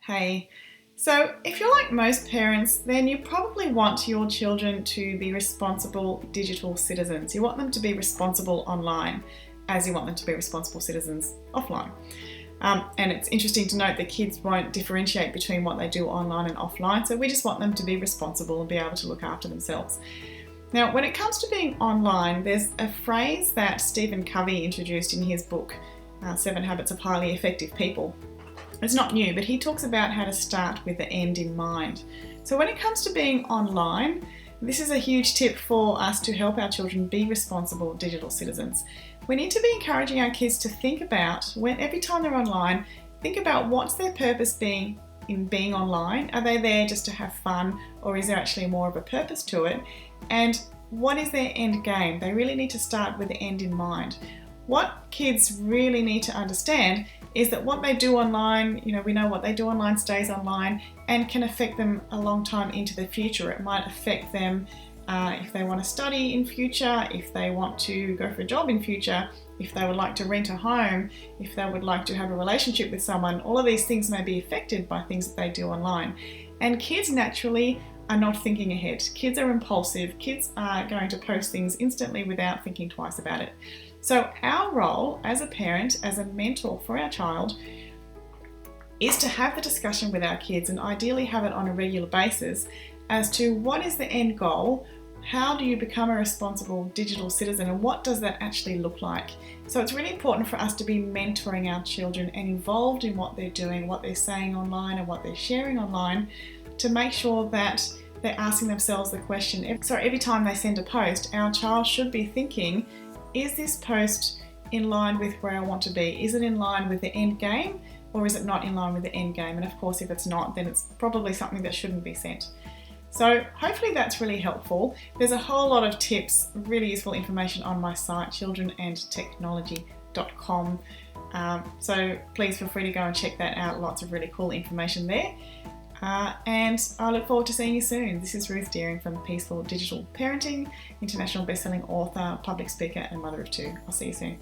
Hey, so if you're like most parents, then you probably want your children to be responsible digital citizens. You want them to be responsible online as you want them to be responsible citizens offline. And it's interesting to note that kids won't differentiate between what they do online and offline, so we just want them to be responsible and be able to look after themselves. Now, when it comes to being online, there's a phrase that Stephen Covey introduced in his book, 7 Habits of Highly Effective People. It's not new, but he talks about how to start with the end in mind. So when it comes to being online, this is a huge tip for us to help our children be responsible digital citizens. We need to be encouraging our kids to think about, every time they're online, think about what's their purpose being in being online. Are they there just to have fun, or is there actually more of a purpose to it? And what is their end game? They really need to start with the end in mind. What kids really need to understand is that what they do online, we know what they do online stays online and can affect them a long time into the future. It might affect them if they want to study in future, if they want to go for a job in future, if they would like to rent a home, if they would like to have a relationship with someone. All of these things may be affected by things that they do online. And kids naturally are not thinking ahead. Kids are impulsive. Kids are going to post things instantly without thinking twice about it. So our role as a parent, as a mentor for our child, is to have the discussion with our kids and ideally have it on a regular basis as to what is the end goal, how do you become a responsible digital citizen, and what does that actually look like. So it's really important for us to be mentoring our children and involved in what they're doing, what they're saying online and what they're sharing online, to make sure that they're asking themselves the question. So every time they send a post, our child should be thinking, is this post in line with where I want to be? Is it in line with the end game, or is it not in line with the end game? And of course, if it's not, then it's probably something that shouldn't be sent. So hopefully that's really helpful. There's a whole lot of tips, really useful information on my site, childrenandtechnology.com. So please feel free to go and check that out. Lots of really cool information there. And I look forward to seeing you soon. This is Ruth Deering from Peaceful Digital Parenting, international best-selling author, public speaker, and mother of 2. I'll see you soon.